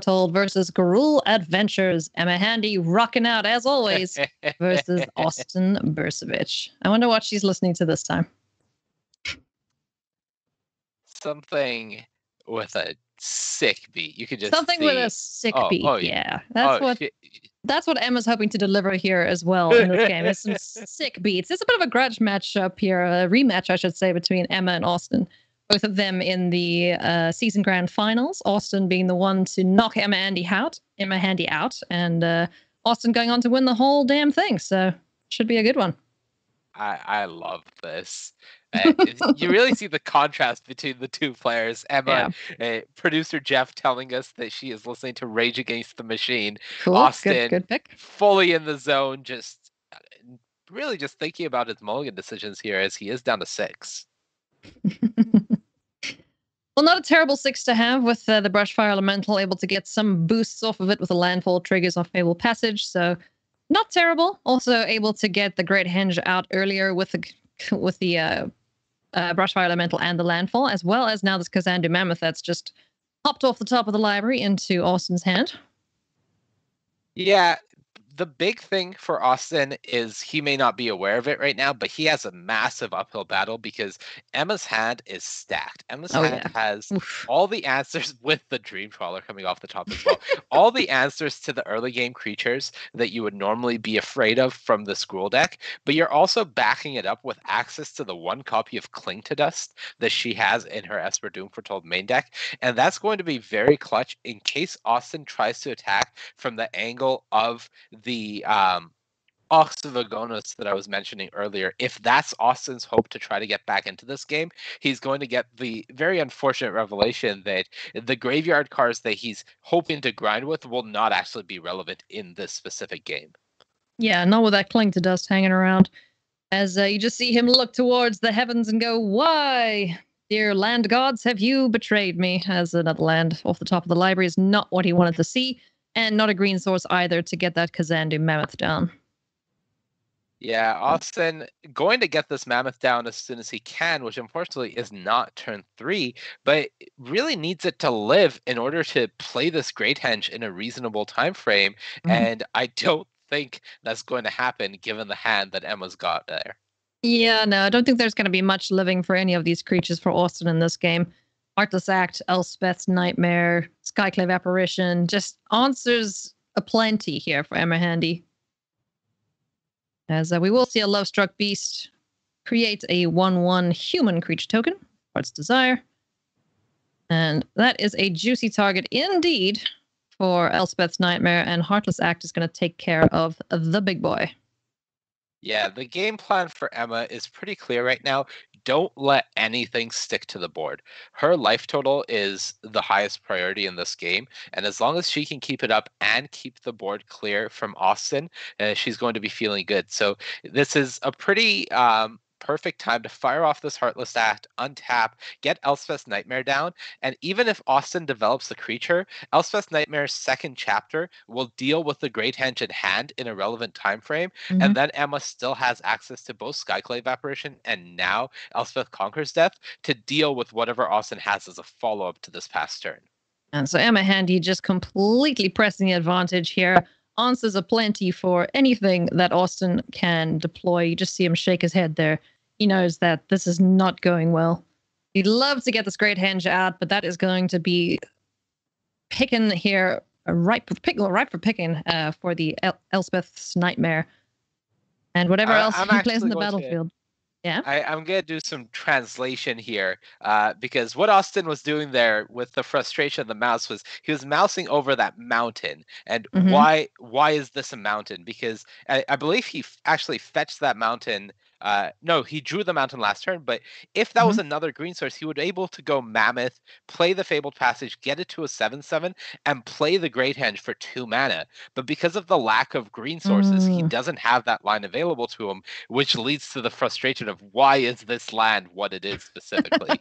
Foretold versus Gruul Adventures. Emma Handy rocking out as always versus Austin Bursavich. I wonder what she's listening to this time. Something with a sick beat. You could just something see. With a sick beat. Yeah, that's what Emma's hoping to deliver here as well in this game. It's some sick beats. It's a bit of a grudge matchup here, a rematch, I should say, between Emma and Austin. Both of them in the season grand finals. Austin being the one to knock Emma Handy out, and Austin going on to win the whole damn thing. So should be a good one. I love this. You really see the contrast between the two players. Emma, producer Jeff telling us that she is listening to Rage Against the Machine. Cool. Austin, good pick. Fully in the zone, just really just thinking about his mulligan decisions here as he is down to 6. Well, not a terrible 6 to have with the Brushfire Elemental, able to get some boosts off of it with the landfall triggers off Fabled Passage, so not terrible. Also able to get the Great Henge out earlier with the Brushfire Elemental and the landfall, as well as now this Kazandu Mammoth that's just hopped off the top of the library into Austin's hand. Yeah, the big thing for Austin is he may not be aware of it right now, but he has a massive uphill battle because Emma's hand is stacked. Emma's hand has all the answers, with the Dream Trawler coming off the top as well. All the answers to the early game creatures that you would normally be afraid of from the Gruul deck, but you're also backing it up with access to the 1 copy of Cling to Dust that she has in her Esper Doom Foretold main deck, and that's going to be very clutch in case Austin tries to attack from the angle of the Ox of Agonis that I was mentioning earlier. If that's Austin's hope to try to get back into this game, he's going to get the very unfortunate revelation that the graveyard cards that he's hoping to grind with will not actually be relevant in this specific game. Yeah, not with that Cling to Dust hanging around. As you just see him look towards the heavens and go, "Why, dear land gods, have you betrayed me?" As another land off the top of the library is not what he wanted to see. And not a green source either to get that Kazandu Mammoth down. Yeah, Austin going to get this Mammoth down as soon as he can, which unfortunately is not turn 3, but really needs it to live in order to play this Great Henge in a reasonable time frame. And I don't think that's going to happen given the hand that Emma's got there. Yeah, no, I don't think there's going to be much living for any of these creatures for Austin in this game. Heartless Act, Elspeth's Nightmare, Skyclave Apparition, just answers aplenty here for Emma Handy. As we will see a Love-Struck Beast create a 1/1 human creature token, Heart's Desire. And that is a juicy target indeed for Elspeth's Nightmare, and Heartless Act is going to take care of the big boy. Yeah, the game plan for Emma is pretty clear right now. Don't let anything stick to the board. Her life total is the highest priority in this game, and as long as she can keep it up and keep the board clear from Austin, she's going to be feeling good. So this is a pretty perfect time to fire off this Heartless Act, untap, get Elspeth's Nightmare down, and even if Austin develops the creature, Elspeth's Nightmare's second chapter will deal with the Great Henge in hand in a relevant time frame, and then Emma still has access to both Skyclave Apparition and now Elspeth Conquers Death to deal with whatever Austin has as a follow-up to this past turn. And so Emma Handy just completely pressing the advantage here. Answers aplenty for anything that Austin can deploy. You just see him shake his head there. He knows that this is not going well. He'd love to get this Great Henge out, but that is going to be picking here, ripe for picking for the Elspeth's Nightmare. And whatever else he plays in the battlefield. Yeah, I'm going to do some translation here because what Austin was doing there with the frustration of the mouse was he was mousing over that mountain. And why is this a mountain? Because I believe he actually fetched that mountain. No, he drew the mountain last turn, but if that was another green source, he would be able to go Mammoth, play the Fabled Passage, get it to a 7/7, and play the Great Henge for 2 mana. But because of the lack of green sources, he doesn't have that line available to him, which leads to the frustration of why is this land what it is specifically?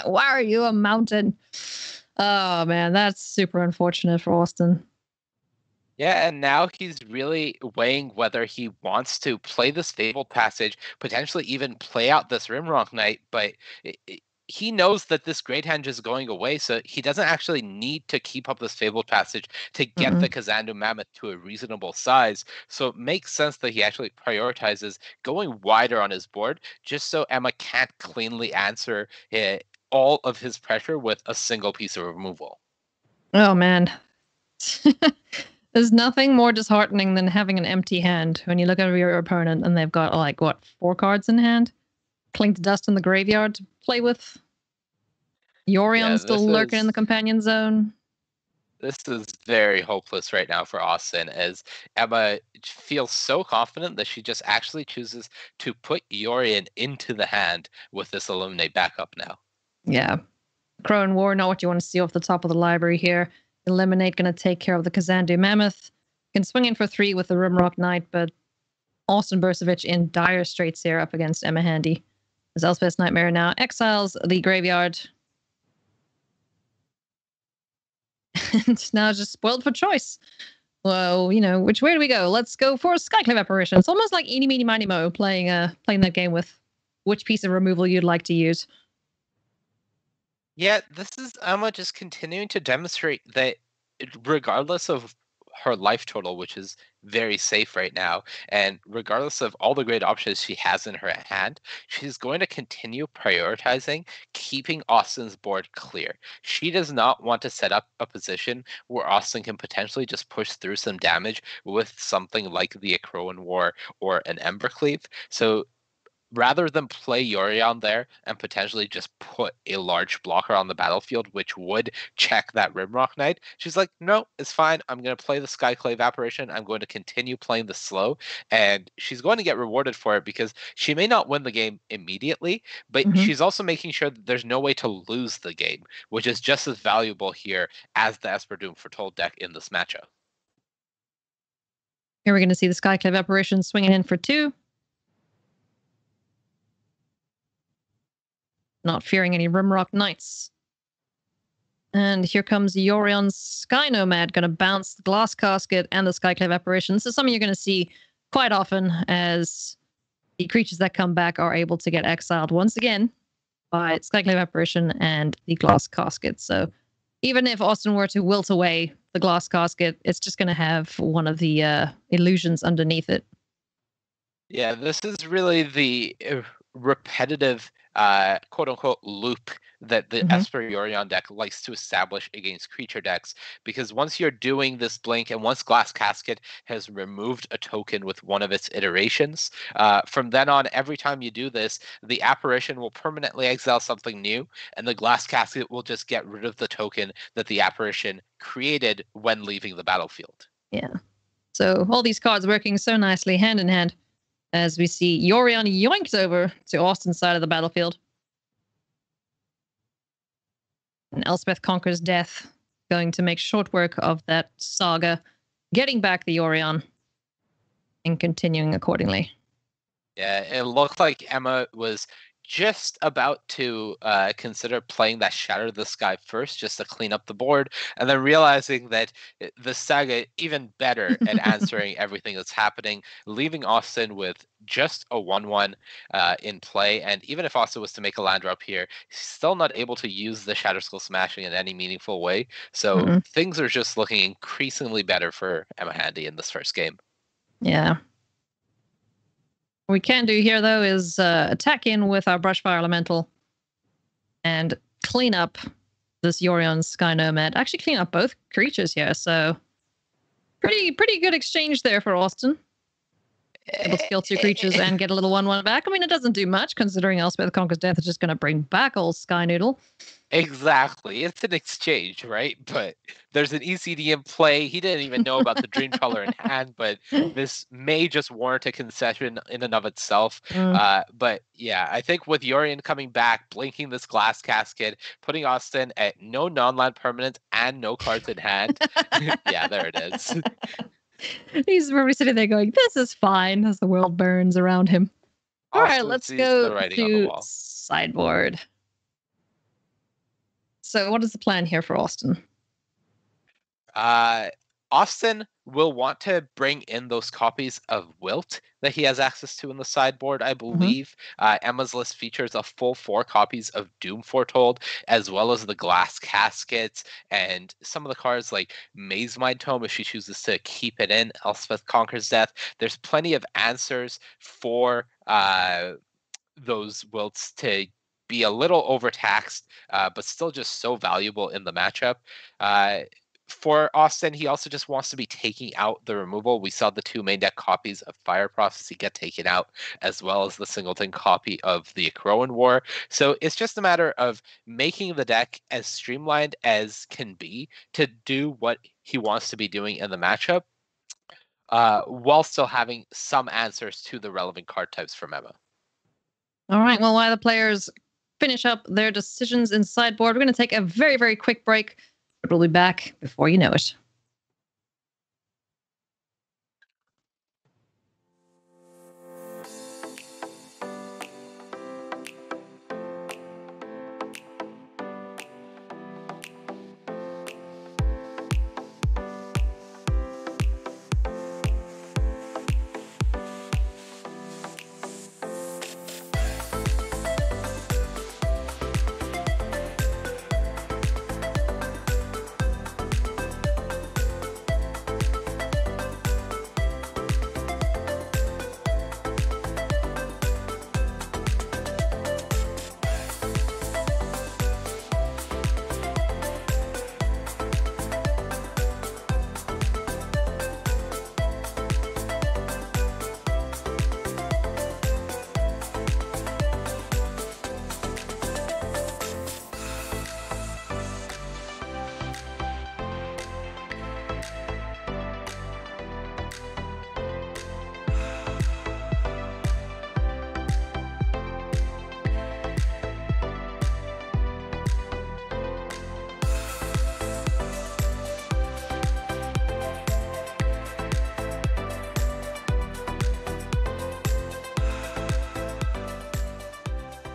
Why are you a mountain? Oh, man, that's super unfortunate for Austin. Yeah, and now he's really weighing whether he wants to play this Fabled Passage, potentially even play out this Rimrock Knight, but he knows that this great hand is going away, so he doesn't actually need to keep up this Fabled Passage to get the Kazandu Mammoth to a reasonable size. So it makes sense that he actually prioritizes going wider on his board, just so Emma can't cleanly answer all of his pressure with a single piece of removal. Oh, man. There's nothing more disheartening than having an empty hand when you look over your opponent and they've got, like, what, 4 cards in hand? Cling to Dust in the graveyard to play with? Yorion's still lurking in the companion zone. This is very hopeless right now for Austin, as Emma feels so confident that she just actually chooses to put Yorion into the hand with this Illuminate backup now. Yeah. Crow and War, not what you want to see off the top of the library here. Eliminate going to take care of the Kazandu Mammoth. Can swing in for 3 with the Rimrock Knight, but Austin Bursavich in dire straits here up against Emma Handy. As Elspeth's Nightmare now exiles the graveyard. And now just spoiled for choice. Well, you know, which way do we go? Let's go for Skyclave Apparition. It's almost like Eeny, Meeny, Miny, Mo playing that game with which piece of removal you'd like to use. Yeah, this is Emma just continuing to demonstrate that regardless of her life total, which is very safe right now, and regardless of all the great options she has in her hand, she's going to continue prioritizing keeping Austin's board clear. She does not want to set up a position where Austin can potentially just push through some damage with something like the Akroan War or an Embercleave. So rather than play Yorion there and potentially just put a large blocker on the battlefield, which would check that Rimrock Knight, she's like, no, it's fine. I'm going to play the Skyclave Apparition. I'm going to continue playing the slow. And she's going to get rewarded for it because she may not win the game immediately, but she's also making sure that there's no way to lose the game, which is just as valuable here as the Esper Doom Foretold deck in this matchup. Here we're going to see the Skyclave Apparition swinging in for 2. Not fearing any Rimrock Knights. And here comes Yorion's Sky Nomad, going to bounce the Glass Casket and the Skyclave Apparition. This is something you're going to see quite often, as the creatures that come back are able to get exiled once again by Skyclave Apparition and the Glass Casket. So even if Austin were to wilt away the Glass Casket, it's just going to have one of the illusions underneath it. Yeah, this is really the repetitive quote-unquote loop that the Esper Yorion deck likes to establish against creature decks, because once you're doing this blink and once Glass Casket has removed a token with one of its iterations, from then on, every time you do this, the apparition will permanently exile something new, and the Glass Casket will just get rid of the token that the apparition created when leaving the battlefield. Yeah. So all these cards working so nicely hand in hand, as we see Yorion yoinked over to Austin's side of the battlefield. And Elspeth Conquers Death, going to make short work of that saga, getting back the Yorion, and continuing accordingly. Yeah, it looked like Emma was just about to consider playing that Shatter the Sky first, just to clean up the board, and then realizing that the saga even better at answering everything that's happening, leaving Austin with just a 1/1 in play. And even if Austin was to make a land drop here, he's still not able to use the Shatter Skull Smashing in any meaningful way. So things are just looking increasingly better for Emma Handy in this first game. Yeah. What we can do here, though, is attack in with our Brushfire Elemental and clean up this Yorion Sky Nomad. Actually, clean up both creatures here, so pretty good exchange there for Austin. Able to kill 2 creatures and get a little 1/1 back. I mean, it doesn't do much, considering Elspeth Conquers Death is just going to bring back old Sky Noodle. Exactly. It's an exchange, right? But there's an ECD in play. He didn't even know about the Dream Trawler in hand, but this may just warrant a concession in and of itself. But yeah, I think with Yorion coming back, blinking this Glass Casket, putting Austin at no non-land permanents and no cards in hand. Yeah, there it is. He's probably sitting there going, this is fine, as the world burns around him. All right, let's go to sideboard. So what is the plan here for Austin? Austin will want to bring in those copies of Wilt that he has access to in the sideboard, I believe. Emma's list features a full 4 copies of Doom Foretold, as well as the Glass Caskets, and some of the cards like Maze Mind Tome, if she chooses to keep it in, Elspeth Conquers Death. There's plenty of answers for those Wilts to be a little overtaxed, but still just so valuable in the matchup. For Austin, he also just wants to be taking out the removal. We saw the 2 main deck copies of Fire Prophecy get taken out, as well as the singleton copy of the Akroan War. So it's just a matter of making the deck as streamlined as can be to do what he wants to be doing in the matchup, while still having some answers to the relevant card types from Emma. All right, well, while the players finish up their decisions in sideboard, we're going to take a very, very quick break. But we'll be back before you know it.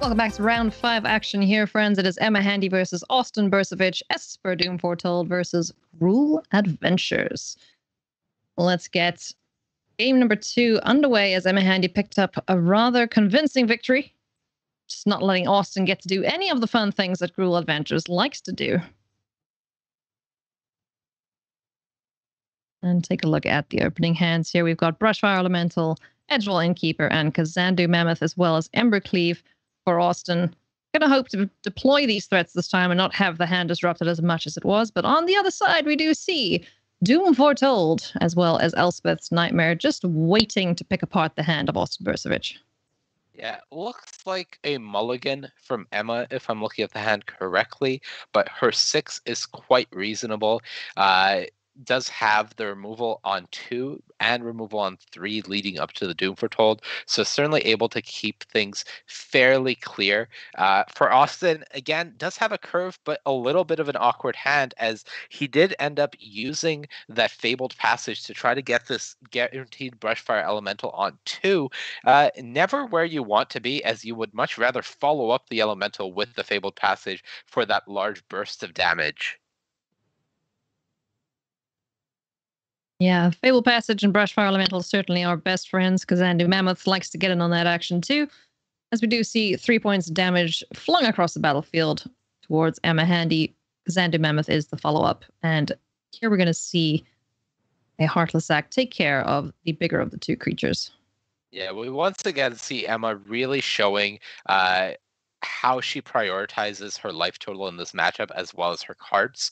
Welcome back to round 5 action here, friends. It is Emma Handy versus Austin Bursavich, Esper Doom Foretold versus Gruul Adventures. Let's get game number 2 underway as Emma Handy picked up a rather convincing victory. Just not letting Austin get to do any of the fun things that Gruul Adventures likes to do. And take a look at the opening hands here. We've got Brushfire Elemental, Edgewall Innkeeper, and Kazandu Mammoth, as well as Embercleave for Austin. Gonna hope to deploy these threats this time and not have the hand disrupted as much as it was. But on the other side, we do see Doom Foretold, as well as Elspeth's Nightmare, just waiting to pick apart the hand of Austin Bursavich. Yeah, looks like a mulligan from Emma, if I'm looking at the hand correctly, but her 6 is quite reasonable. Does have the removal on 2 and removal on 3 leading up to the Doom Foretold, so certainly able to keep things fairly clear. For Austin, again, does have a curve, but a little bit of an awkward hand, as he did end up using that Fabled Passage to try to get this guaranteed Brushfire Elemental on 2. Never where you want to be, as you would much rather follow up the Elemental with the Fabled Passage for that large burst of damage. Yeah, Fabled Passage and Brushfire Elemental certainly are best friends, because Kazandu Mammoth likes to get in on that action too, as we do see 3 points of damage flung across the battlefield towards Emma Handy. Kazandu Mammoth is the follow-up, and here we're going to see a Heartless Act take care of the bigger of the 2 creatures. Yeah, we once again see Emma really showing how she prioritizes her life total in this matchup, as well as her cards,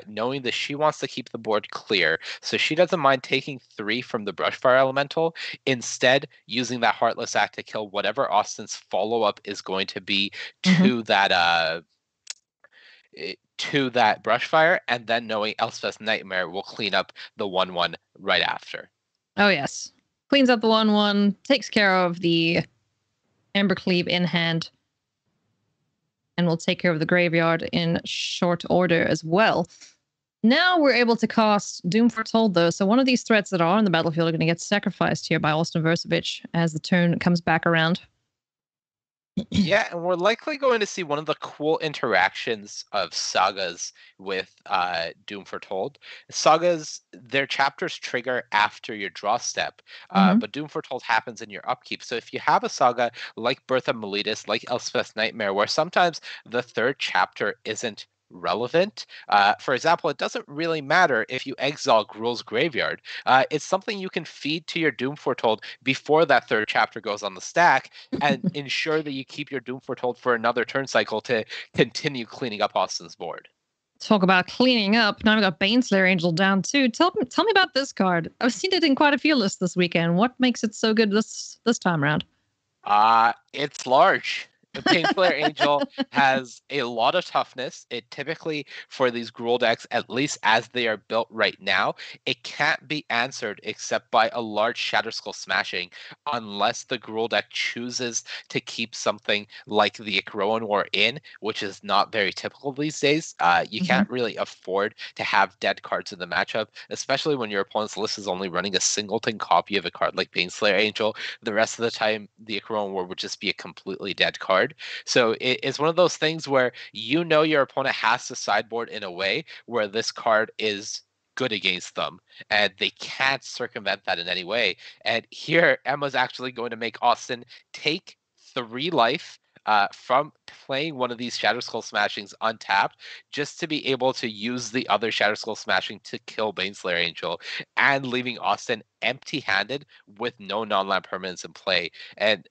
knowing that she wants to keep the board clear. So she doesn't mind taking 3 from the Brushfire Elemental, instead using that Heartless Act to kill whatever Austin's follow-up is going to be to that Brushfire, and then knowing Elspeth's Nightmare will clean up the 1/1 right after. Oh yes. Cleans up the 1/1, takes care of the Embercleave in hand, and will take care of the graveyard in short order as well. Now we're able to cast Doom Foretold, though, so one of these threats that are on the battlefield are going to get sacrificed here by Austin Bursavich as the turn comes back around. Yeah, and we're likely going to see one of the cool interactions of sagas with Doom Foretold. Sagas, their chapters trigger after your draw step, Hmm. but Doom Foretold happens in your upkeep. So if you have a saga like Birth of Meletus, like Elspeth's Nightmare, where sometimes the third chapter isn't relevant. For example, it doesn't really matter if you exile Gruul's Graveyard. It's something you can feed to your Doom Foretold before that third chapter goes on the stack, and ensure that you keep your Doom Foretold for another turn cycle to continue cleaning up Austin's board. Talk about cleaning up. Now I've got Baneslayer Angel down too. Tell me about this card. I've seen it in quite a few lists this weekend. What makes it so good this time around? It's large. The Painflare Angel has a lot of toughness. It typically, for these Gruul decks, at least as they are built right now, it can't be answered except by a large Shatterskull smashing, unless the Gruul deck chooses to keep something like the Ikroan War in, which is not very typical these days. You Hmm. can't really afford to have dead cards in the matchup, especially when your opponent's list is only running a singleton copy of a card like Baneslayer Angel. The rest of the time, the Ikroan War would just be a completely dead card. So it's one of those things where you know your opponent has to sideboard in a way where this card is good against them, and they can't circumvent that in any way. And here, Emma's actually going to make Austin take 3 life from playing one of these Shatterskull Smashings untapped, just to be able to use the other Shatterskull Smashing to kill Baneslayer Angel, and leaving Austin empty-handed with no non-land permanents in play. And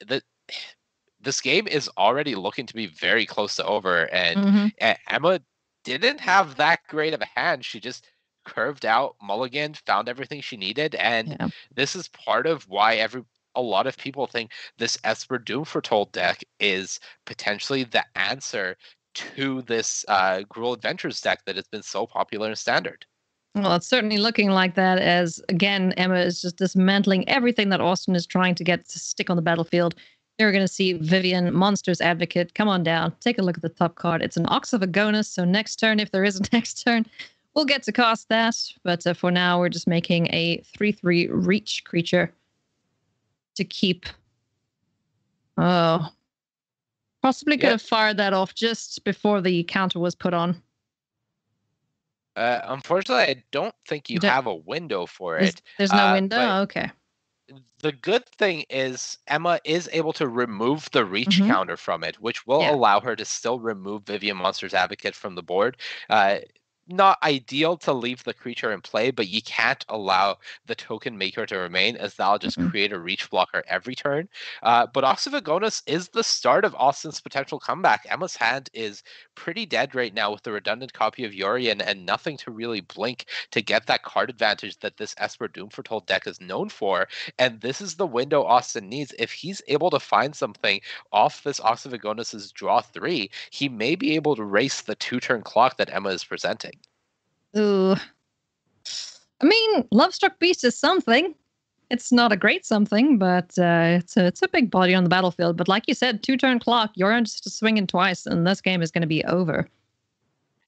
this game is already looking to be very close to over, and Hmm. Emma didn't have that great of a hand. She just curved out, mulliganed, found everything she needed, and Yeah. this is part of why a lot of people think this Esper Doom Foretold deck is potentially the answer to this Gruul Adventures deck that has been so popular in Standard. Well, it's certainly looking like that as, again, Emma is just dismantling everything that Austin is trying to get to stick on the battlefield. You're going to see Vivian, Monsters Advocate. Come on down. Take a look at the top card. It's an Ox of Agonis, so next turn, if there is a next turn, we'll get to cast that. But for now, we're just making a 3/3 reach creature to keep. Oh, possibly could Yep. have fired that off just before the counter was put on. Unfortunately, I don't think you have a window for There's it. there's no window. But Okay. the good thing is Emma is able to remove the reach Mm-hmm. counter from it, which will Yeah. allow her to still remove Vivian Monsters Advocate from the board. Uh, Not ideal to leave the creature in play, but you can't allow the token maker to remain, as that'll just Mm-mm. create a reach blocker every turn. But Oxyvagonus is the start of Austin's potential comeback. Emma's hand is pretty dead right now with the redundant copy of Yorion and nothing to really blink to get that card advantage that this Esper Doom Foretold deck is known for. And this is the window Austin needs. If he's able to find something off this Oxyvagonus's draw 3, he may be able to race the 2-turn clock that Emma is presenting. Ooh. I mean, Lovestruck Beast is something. It's not a great something, but it's a big body on the battlefield. But like you said, 2-turn clock, you're just swinging twice, and this game is going to be over.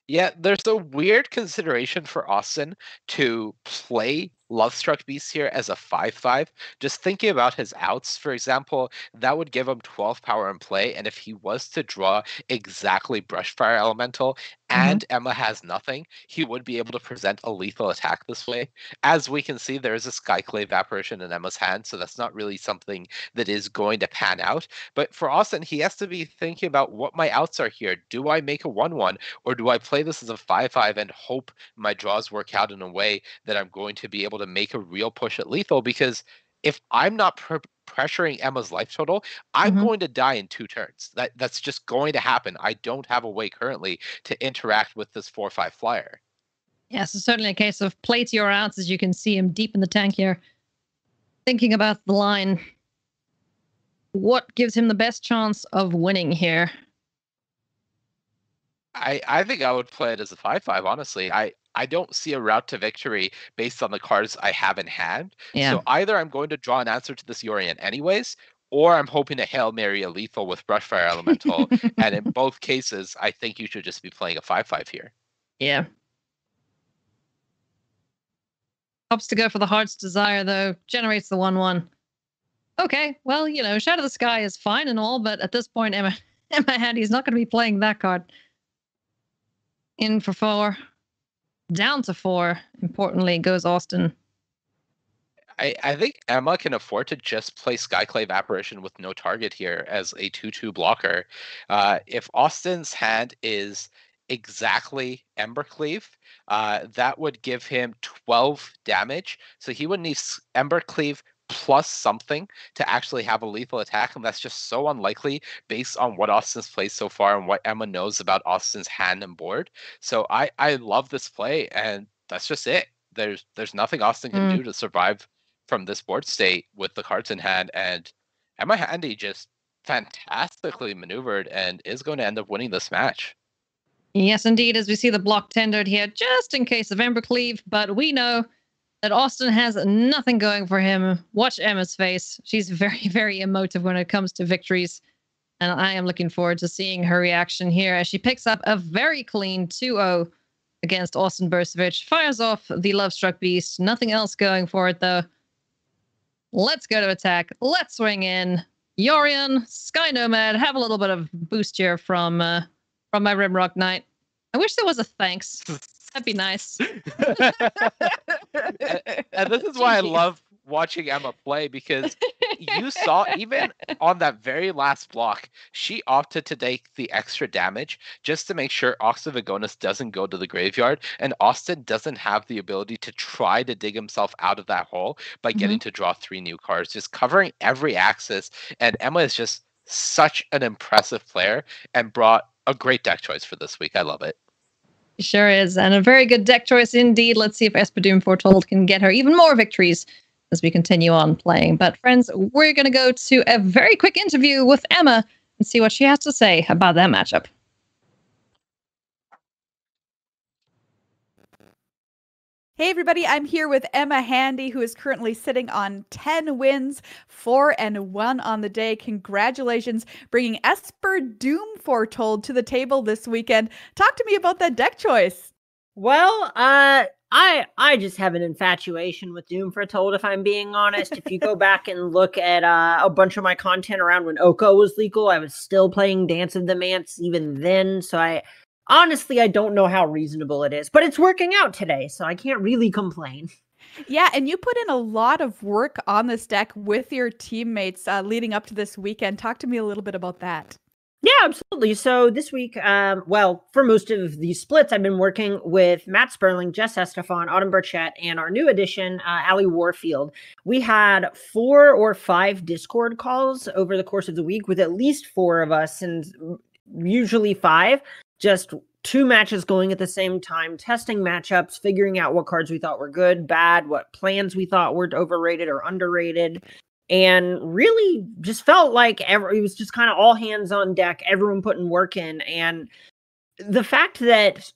Yeah, there's a weird consideration for Austin to play Lovestruck Beast here as a 5/5. Just thinking about his outs, for example, that would give him 12 power in play. And if he was to draw exactly Brushfire Elemental Mm-hmm. and Emma has nothing, he would be able to present a lethal attack this way. As we can see, there is a Skyclave Apparition in Emma's hand, so that's not really something that is going to pan out. But for Austin, he has to be thinking about what my outs are here. Do I make a 1/1? Or do I play this as a 5/5 and hope my draws work out in a way that I'm going to be able to make a real push at lethal? Because if I'm not pressuring Emma's life total, I'm Mm-hmm. going to die in 2 turns. That's just going to happen. I don't have a way currently to interact with this 4/5 flyer. Yeah, so certainly a case of play to your outs, as you can see him deep in the tank here. Thinking about the line, what gives him the best chance of winning here? I think I would play it as a 5/5, honestly. I don't see a route to victory based on the cards I have in hand. Yeah. So either I'm going to draw an answer to this Yorion anyways, or I'm hoping to Hail Mary a lethal with Brushfire Elemental. And in both cases, I think you should just be playing a 5/5 here. Yeah. Opts to go for the Heart's Desire, though. Generates the 1/1. Okay, well, Shadow of the Sky is fine and all, but at this point, Emma Handy's not going to be playing that card. In for 4. Down to 4. Importantly, goes Austin. I think Emma can afford to just play Skyclave Apparition with no target here as a 2/2 blocker. If Austin's hand is exactly Embercleave, that would give him 12 damage. So he would need Embercleave plus something to actually have a lethal attack, and that's just so unlikely based on what Austin's played so far and what Emma knows about Austin's hand and board. So I love this play, and that's just it. There's nothing Austin can do to survive from this board state with the cards in hand, and Emma Handy just fantastically maneuvered and is going to end up winning this match. Yes, indeed, as we see the block tendered here, just in case of Embercleave, but we know that Austin has nothing going for him. Watch Emma's face. She's very, very emotive when it comes to victories, and I am looking forward to seeing her reaction here as she picks up a very clean 2-0 against Austin Bursavich, fires off the Love Struck Beast. Nothing else going for it, though. Let's go to attack. Let's swing in. Yorion, Sky Nomad, have a little bit of boost here from my Rimrock Knight. I wish there was a thanks. That'd be nice. And this is why I love watching Emma play, because you saw even on that very last block, she opted to take the extra damage just to make sure Oxyvagonus doesn't go to the graveyard, and Austin doesn't have the ability to try to dig himself out of that hole by getting to draw 3 new cards, just covering every axis. And Emma is just such an impressive player and brought a great deck choice for this week. I love it. Sure is, and a very good deck choice indeed. Let's see if Esper Foretold can get her even more victories as we continue on playing. But friends, we're going to go to a very quick interview with Emma and see what she has to say about that matchup. Hey everybody, I'm here with Emma Handy, who is currently sitting on 10 wins, 4-1 on the day. Congratulations, bringing Esper Foretold to the table this weekend. Talk to me about that deck choice. Well, I just have an infatuation with Foretold, if I'm being honest. If you go back and look at a bunch of my content around when Oko was legal, I was still playing Dance of the Manse even then. So honestly, I don't know how reasonable it is, but it's working out today, so I can't really complain. Yeah, and you put in a lot of work on this deck with your teammates leading up to this weekend. Talk to me a little bit about that. Yeah, absolutely. So this week, well, for most of these splits, I've been working with Matt Sperling, Jess Estefan, Autumn Burchett, and our new addition, Allie Warfield. We had 4 or 5 Discord calls over the course of the week with at least 4 of us, and usually 5. Just 2 matches going at the same time, testing matchups, figuring out what cards we thought were good, bad, what plans we thought were overrated or underrated. And really just felt like it was just kind of all hands on deck, everyone putting work in. And the fact that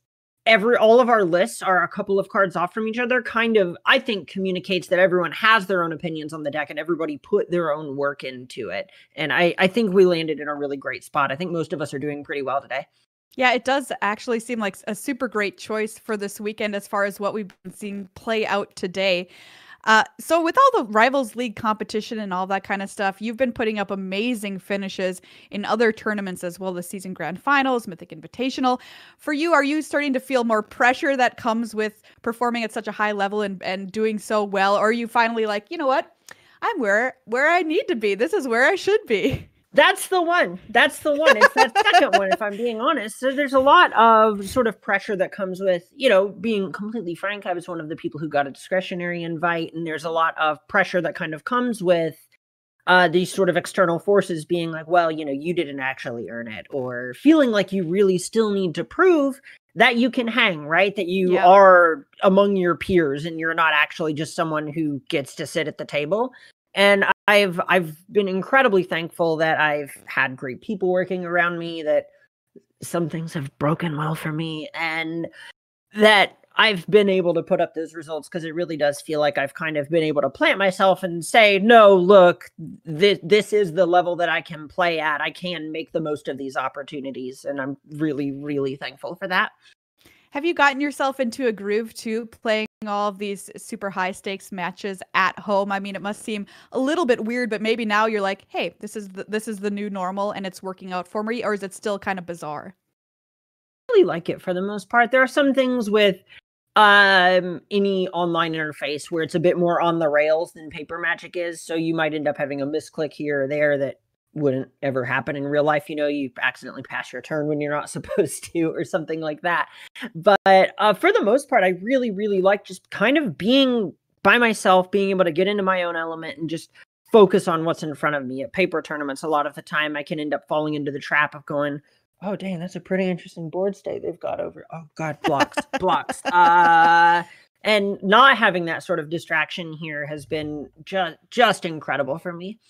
all of our lists are a couple of cards off from each other kind of, I think, communicates that everyone has their own opinions on the deck and everybody put their own work into it. And I think we landed in a really great spot. I think most of us are doing pretty well today. Yeah, it does actually seem like a super great choice for this weekend as far as what we've been seeing play out today. So with all the Rivals League competition and all that kind of stuff, you've been putting up amazing finishes in other tournaments as well, the Season Grand Finals, Mythic Invitational. For you, are you starting to feel more pressure that comes with performing at such a high level and doing so well? Or are you finally like, you know what? I'm where I need to be. This is where I should be. That's the one. It's that second one, if I'm being honest. So there's a lot of sort of pressure that comes with, being completely frank, I was one of the people who got a discretionary invite, and there's a lot of pressure that kind of comes with these sort of external forces being like, well, you didn't actually earn it, or feeling like you really still need to prove that you can hang, right? That you are among your peers and you're not actually just someone who gets to sit at the table. And I've been incredibly thankful that I've had great people working around me, that some things have broken well for me, and that I've been able to put up those results, because it really does feel like I've kind of been able to plant myself and say, no, look, this is the level that I can play at. I can make the most of these opportunities, and I'm really, really thankful for that. Have you gotten yourself into a groove too, playing all of these super high stakes matches at home? I mean, it must seem a little bit weird, but maybe now you're like, hey, this is the new normal and it's working out for me, or is it still kind of bizarre? I really like it for the most part. There are some things with any online interface where it's a bit more on the rails than paper Magic is, so you might end up having a misclick here or there that wouldn't ever happen in real life. You accidentally pass your turn when you're not supposed to, or something like that. But for the most part, I really, really like just kind of being by myself, being able to get into my own element and just focus on what's in front of me. At paper tournaments, a lot of the time I can end up falling into the trap of going, oh, dang, that's a pretty interesting board state they've got over. Oh, God, blocks. And not having that sort of distraction here has been just incredible for me.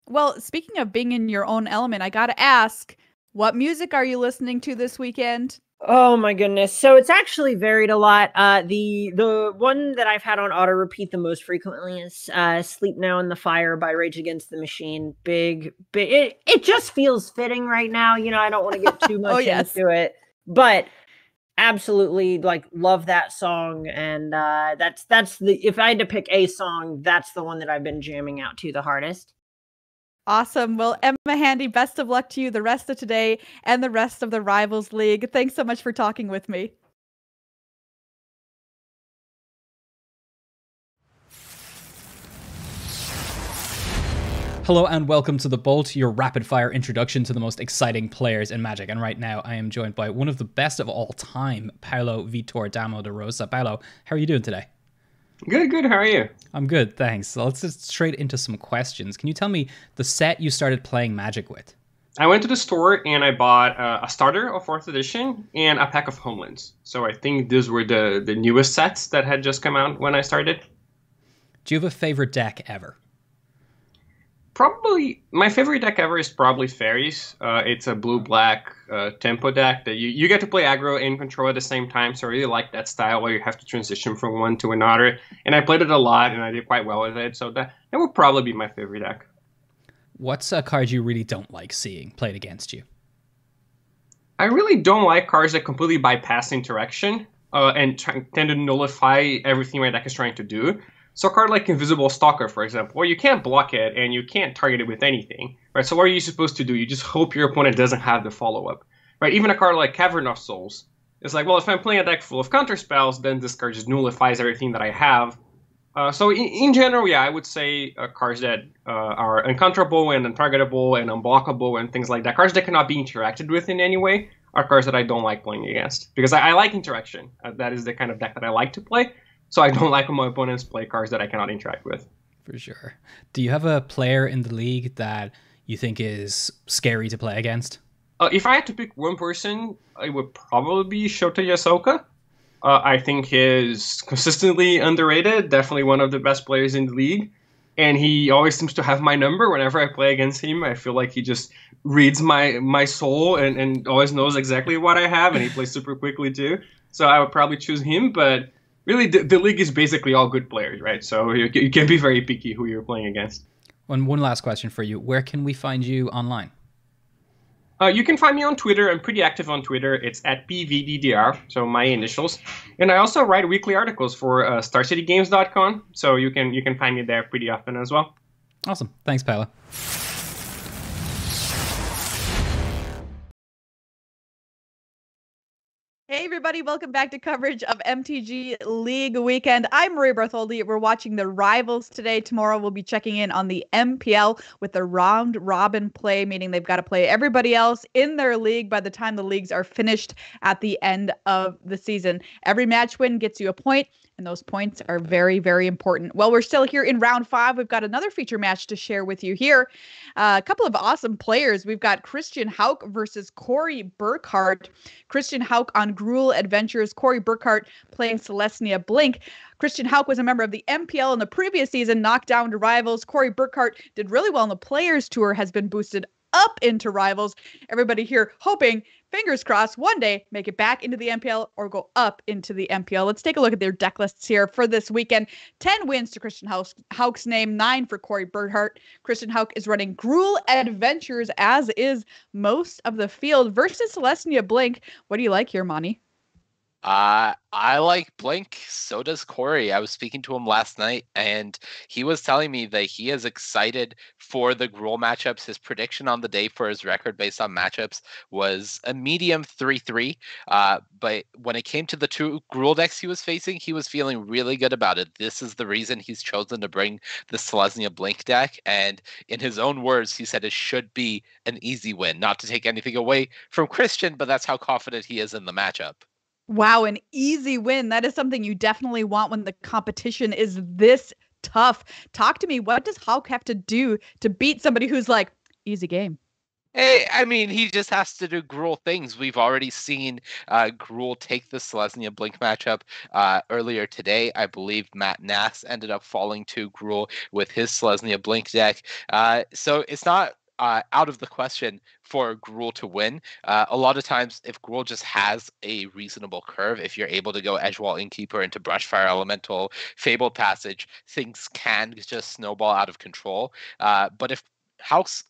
Well, speaking of being in your own element, I got to ask, what music are you listening to this weekend? Oh, my goodness. So it's actually varied a lot. The one that I've had on auto repeat the most frequently is Sleep Now in the Fire by Rage Against the Machine. Big. It just feels fitting right now. I don't want to get too much into it, but absolutely love that song. And that's if I had to pick a song, that's the one that I've been jamming out to the hardest. Awesome. Well, Emma Handy, best of luck to you the rest of today and the rest of the Rivals League. Thanks so much for talking with me. Hello and welcome to The Bolt, your rapid-fire introduction to the most exciting players in Magic. And right now, I am joined by one of the best of all time, Paolo Vitor Damo de Rosa. Paolo, how are you doing today? Good. How are you? I'm good, thanks. So let's just straight into some questions. Can you tell me the set you started playing Magic with? I went to the store and I bought a starter of 4th edition and a pack of Homelands. So I think these were the newest sets that had just come out when I started. Do you have a favorite deck ever? Probably, my favorite deck ever is probably Fairies. It's a blue-black tempo deck that you get to play aggro and control at the same time, so I really like that style where you have to transition from one to another. And I played it a lot, and I did quite well with it, so that would probably be my favorite deck. What's a card you really don't like seeing played against you? I really don't like cards that completely bypass interaction and tend to nullify everything my deck is trying to do. So a card like Invisible Stalker, for example, where you can't block it and you can't target it with anything, right? So what are you supposed to do? You just hope your opponent doesn't have the follow-up, right? Even a card like Cavern of Souls, it's like, well, if I'm playing a deck full of counter spells, then this card just nullifies everything that I have. So in general, yeah, I would say cards that are uncounterable and untargetable and unblockable and things like that, cards that cannot be interacted with in any way, are cards that I don't like playing against. Because I like interaction. That is the kind of deck that I like to play. So I don't like when my opponents play cards that I cannot interact with. For sure. Do you have a player in the league that you think is scary to play against? If I had to pick one person, it would probably be Shota Yasuoka. I think he's consistently underrated, definitely one of the best players in the league. And he always seems to have my number whenever I play against him. I feel like he just reads my soul and always knows exactly what I have, and he plays super quickly too. So I would probably choose him, but really, the league is basically all good players, right? So you can be very picky who you're playing against. One last question for you. Where can we find you online? You can find me on Twitter. I'm pretty active on Twitter. It's at PVDDR, so my initials. And I also write weekly articles for StarCityGames.com, so you can find me there pretty often as well. Awesome. Thanks, Paolo. Hey everybody, welcome back to coverage of MTG League Weekend. I'm Maria Bartholdi. We're watching the Rivals today. Tomorrow we'll be checking in on the MPL with the round robin play, meaning they've got to play everybody else in their league by the time the leagues are finished at the end of the season. Every match win gets you a point, and those points are very, very important. Well, we're still here in round 5. We've got another feature match to share with you here. A couple of awesome players. We've got Christian Hauck versus Corey Burkhart. Christian Hauck on Gruul Adventures, Corey Burkhart playing Celestia Blink. Christian Hauck was a member of the MPL in the previous season, knocked down to Rivals. Corey Burkhart did really well in the Players Tour, has been boosted up into Rivals. Everybody here hoping, fingers crossed, one day make it back into the MPL or go up into the MPL. Let's take a look at their deck lists here for this weekend. 10 wins to Christian Hauck's name, 9 for Corey Burkhart. Christian Hauck is running Gruul Adventures, as is most of the field, versus Celestia Blink. What do you like here, Monty? I like Blink. So does Corey. I was speaking to him last night, and he was telling me that he is excited for the Gruul matchups. His prediction on the day for his record based on matchups was a medium 3-3. But when it came to the two Gruul decks he was facing, he was feeling really good about it. This is the reason he's chosen to bring the Selesnya Blink deck. And in his own words, he said it should be an easy win. Not to take anything away from Christian, but that's how confident he is in the matchup. Wow, an easy win. That is something you definitely want when the competition is this tough. Talk to me. What does Hulk have to do to beat somebody who's like, easy game? Hey, I mean, he just has to do Gruul things. We've already seen Gruul take the Selesnya Blink matchup earlier today. I believe Matt Nass ended up falling to Gruul with his Selesnya Blink deck. So it's not out of the question for Gruul to win. A lot of times, if Gruul just has a reasonable curve, if you're able to go Edgewall Innkeeper into Brushfire Elemental, Fabled Passage, things can just snowball out of control. But if House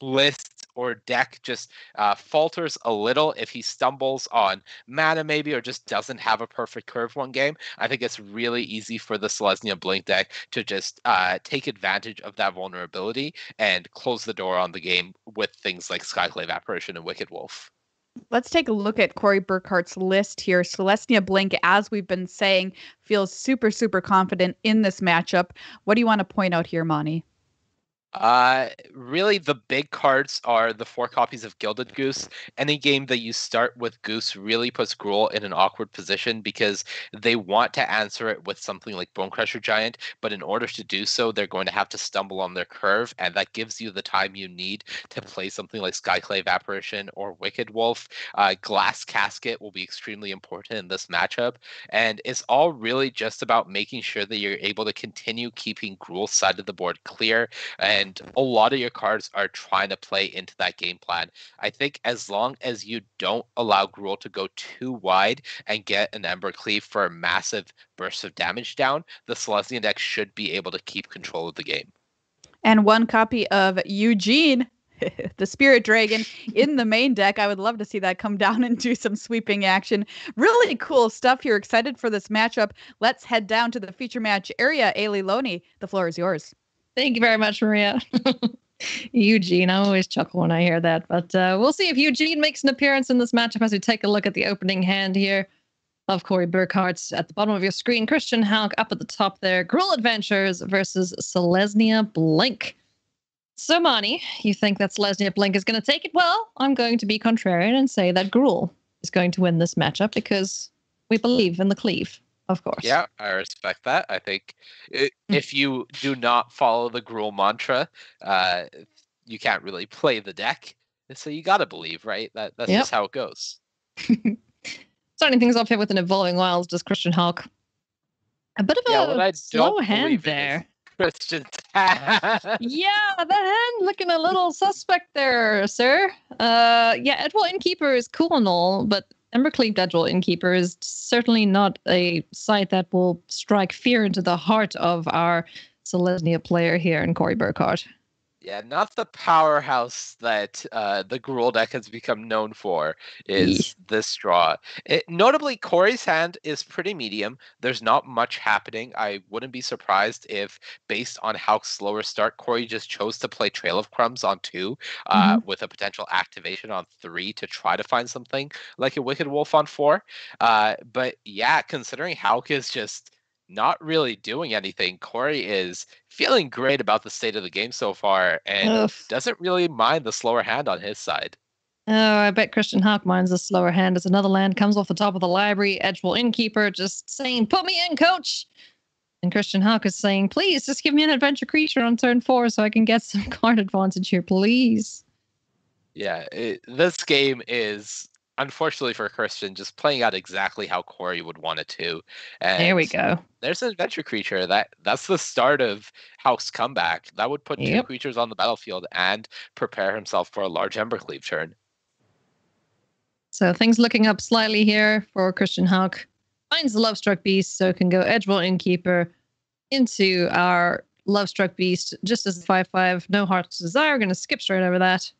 list or deck just falters a little, if he stumbles on mana maybe or just doesn't have a perfect curve one game, I think it's really easy for the Selesnya Blink deck to just take advantage of that vulnerability and close the door on the game with things like Skyclave Apparition and Wicked Wolf. Let's take a look at Corey Burkhart's list here. Selesnya Blink, as we've been saying, feels super, super confident in this matchup. What do you want to point out here, Monty? Really, the big cards are the 4 copies of Gilded Goose. Any game that you start with Goose really puts Gruul in an awkward position because they want to answer it with something like Bonecrusher Giant, but in order to do so, they're going to have to stumble on their curve, and that gives you the time you need to play something like Skyclave Apparition or Wicked Wolf. Glass Casket will be extremely important in this matchup, and it's all really just about making sure that you're able to continue keeping Gruul's side of the board clear, and a lot of your cards are trying to play into that game plan. I think as long as you don't allow Gruul to go too wide and get an Ember Cleave for a massive burst of damage down, the Selesnya deck should be able to keep control of the game. And 1 copy of Eugene, the Spirit Dragon, in the main deck. I would love to see that come down and do some sweeping action. Really cool stuff here. Excited for this matchup. Let's head down to the feature match area. Ailey Loney, the floor is yours. Thank you very much, Maria. Eugene, I always chuckle when I hear that. But we'll see if Eugene makes an appearance in this matchup as we take a look at the opening hand here of Corey Burkhart's at the bottom of your screen. Christian Hauck up at the top there. Gruul Adventures versus Selesnya Blink. So, Mani, you think that Selesnya Blink is going to take it? Well, I'm going to be contrarian and say that Gruul is going to win this matchup because we believe in the cleave. Of course. Yeah, I respect that. I think if you do not follow the Gruul mantra, you can't really play the deck. So you got to believe, right? That's just how it goes. Starting things off here with an Evolving Wilds, does Christian Hauck. A bit of a slow hand there. Christian. Yeah, that hand looking a little suspect there, sir. Yeah, Edgewall Innkeeper is cool and all, but Embercleave Edgewall Innkeeper is certainly not a sight that will strike fear into the heart of our Selesnya player here in Corey Burkhart. Yeah, not the powerhouse that the Gruul deck has become known for is this draw. Notably, Corey's hand is pretty medium. There's not much happening. I wouldn't be surprised if, based on how slower start, Corey just chose to play Trail of Crumbs on 2 with a potential activation on 3 to try to find something like a Wicked Wolf on 4. But yeah, considering Hauck is just not really doing anything, Corey is feeling great about the state of the game so far and doesn't really mind the slower hand on his side. Oh, I bet Christian Hauck minds the slower hand as another land comes off the top of the library. Edgewall Innkeeper just saying, put me in, coach. And Christian Hauck is saying, please, just give me an adventure creature on turn 4 so I can get some card advantage here, please. Yeah, this game is, unfortunately for Christian, just playing out exactly how Corey would want it to. And there we go. There's an adventure creature. That's the start of Hauck's comeback. That would put 2 creatures on the battlefield and prepare himself for a large Embercleave turn. So things looking up slightly here for Christian Hauck. Finds the Lovestruck Beast, so can go Edgewall Innkeeper into our Lovestruck Beast just as the 5/5. No Heart's Desire. We're going to skip straight over that.